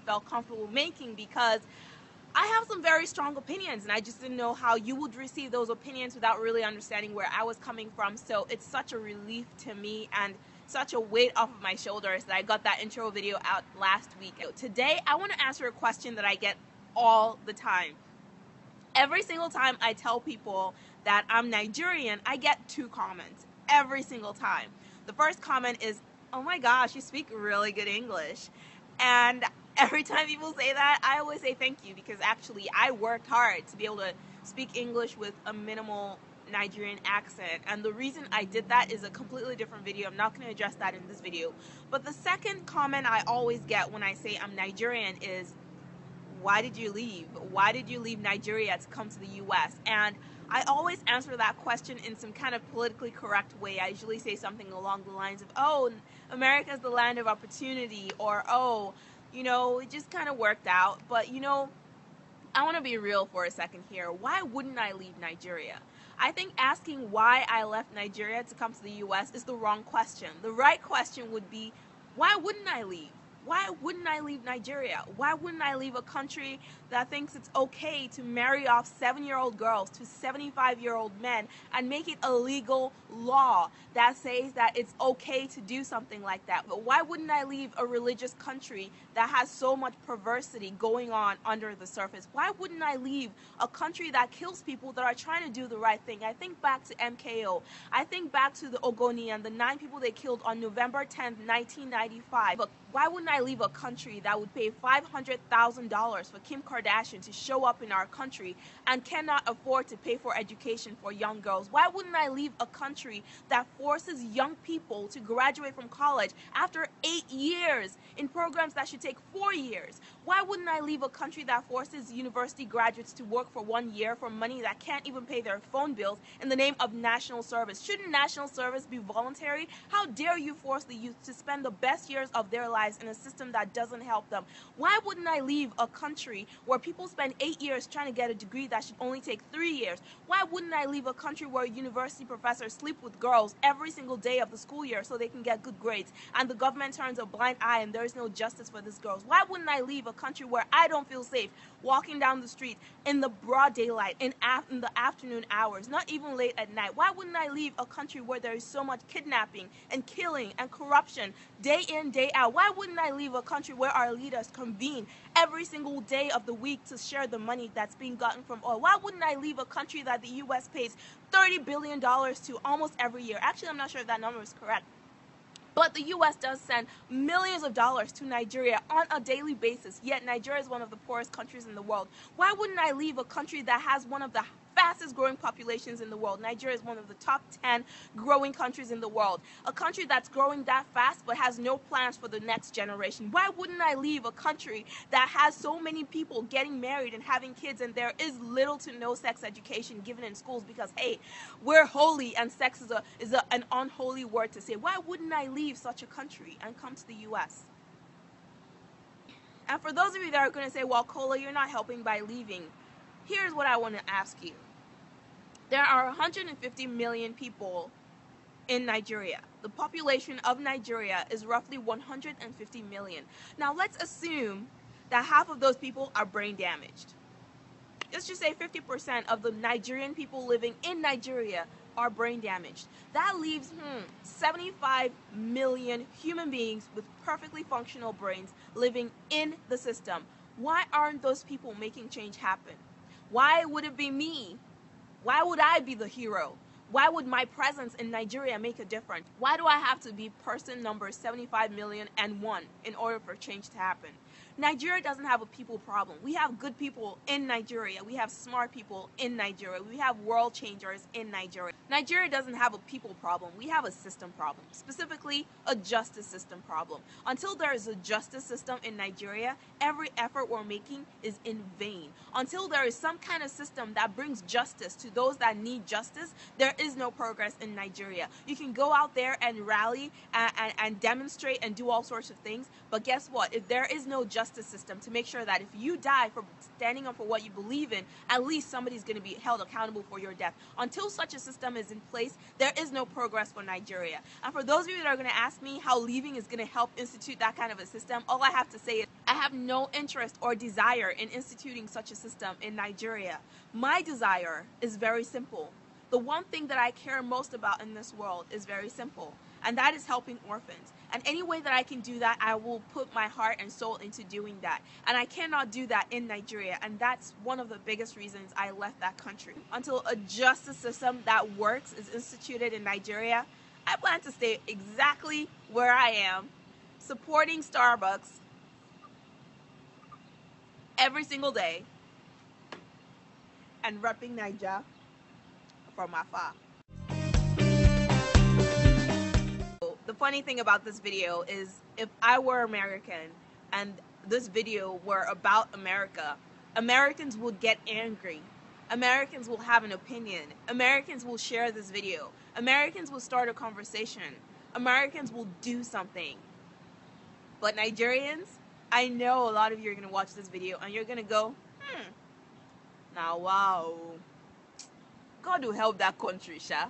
felt comfortable making, because I have some very strong opinions, and I just didn't know how you would receive those opinions without really understanding where I was coming from. So it's such a relief to me and such a weight off of my shoulders that I got that intro video out last week. Today, I want to answer a question that I get all the time. Every single time I tell people that I'm Nigerian, I get two comments every single time. The first comment is, "Oh my gosh, you speak really good English." And every time people say that, I always say thank you, because actually I worked hard to be able to speak English with a minimal Nigerian accent. And the reason I did that is a completely different video. I'm not going to address that in this video. But the second comment I always get when I say I'm Nigerian is, "Why did you leave? Why did you leave Nigeria to come to the US?" And I always answer that question in some kind of politically correct way. I usually say something along the lines of, "Oh, America's the land of opportunity," or, "Oh, it just kind of worked out." But, I want to be real for a second here. Why wouldn't I leave Nigeria? I think asking why I left Nigeria to come to the US is the wrong question. The right question would be, why wouldn't I leave? Why wouldn't I leave Nigeria? Why wouldn't I leave a country that thinks it's okay to marry off 7-year-old girls to 75-year-old men and make it a legal law that says that it's okay to do something like that? But why wouldn't I leave a religious country that has so much perversity going on under the surface? Why wouldn't I leave a country that kills people that are trying to do the right thing? I think back to MKO. I think back to the Ogoni and the 9 people they killed on November 10th, 1995. But why wouldn't I leave a country that would pay $500,000 for Kim Kardashian to show up in our country and cannot afford to pay for education for young girls? Why wouldn't I leave a country that forces young people to graduate from college after 8 years in programs that should take 4 years? Why wouldn't I leave a country that forces university graduates to work for 1 year for money that can't even pay their phone bills in the name of national service? Shouldn't national service be voluntary? How dare you force the youth to spend the best years of their lives in a system that doesn't help them? Why wouldn't I leave a country where people spend 8 years trying to get a degree that should only take 3 years? Why wouldn't I leave a country where university professors sleep with girls every single day of the school year so they can get good grades, and the government turns a blind eye and there's no justice for these girls? Why wouldn't I leave a country where I don't feel safe walking down the street in the broad daylight, in the afternoon hours, not even late at night? Why wouldn't I leave a country where there is so much kidnapping and killing and corruption day in, day out? Why wouldn't I leave a country where our leaders convene every single day of the week to share the money that's being gotten from oil? Why wouldn't I leave a country that the US pays $30 billion to almost every year? Actually, I'm not sure if that number is correct. But the US does send millions of dollars to Nigeria on a daily basis, yet Nigeria is one of the poorest countries in the world. Why wouldn't I leave a country that has one of the fastest growing populations in the world? Nigeria is one of the top 10 growing countries in the world. A country that's growing that fast but has no plans for the next generation. Why wouldn't I leave a country that has so many people getting married and having kids, and there is little to no sex education given in schools because, hey, we're holy and sex is an unholy word to say? Why wouldn't I leave such a country and come to the US? And for those of you that are going to say, "Well, Kola, you're not helping by leaving," here's what I want to ask you. There are 150 million people in Nigeria. The population of Nigeria is roughly 150 million. Now let's assume that half of those people are brain damaged. Let's just say 50% of the Nigerian people living in Nigeria are brain damaged. That leaves 75 million human beings with perfectly functional brains living in the system. Why aren't those people making change happen? Why would it be me? Why would I be the hero? Why would my presence in Nigeria make a difference? Why do I have to be person number 75,000,001 in order for change to happen? Nigeria doesn't have a people problem. We have good people in Nigeria. We have smart people in Nigeria. We have world changers in Nigeria. Nigeria doesn't have a people problem. We have a system problem, specifically a justice system problem. Until there is a justice system in Nigeria, every effort we're making is in vain. Until there is some kind of system that brings justice to those that need justice, there is no progress in Nigeria. You can go out there and rally and demonstrate and do all sorts of things, but guess what? If there is no justice system to make sure that if you die for standing up for what you believe in, at least somebody's going to be held accountable for your death. Until such a system is in place, there is no progress for Nigeria. And for those of you that are going to ask me how leaving is going to help institute that kind of a system, all I have to say is I have no interest or desire in instituting such a system in Nigeria. My desire is very simple. The one thing that I care most about in this world is very simple, and that is helping orphans. And any way that I can do that, I will put my heart and soul into doing that. And I cannot do that in Nigeria, and that's one of the biggest reasons I left that country. Until a justice system that works is instituted in Nigeria, I plan to stay exactly where I am, supporting Starbucks every single day, and repping Nigeria from afar. The funny thing about this video is, if I were American and this video were about America, Americans would get angry. Americans will have an opinion. Americans will share this video. Americans will start a conversation. Americans will do something. But Nigerians, I know a lot of you are going to watch this video and you're going to go, now wow, God will help that country, Sha.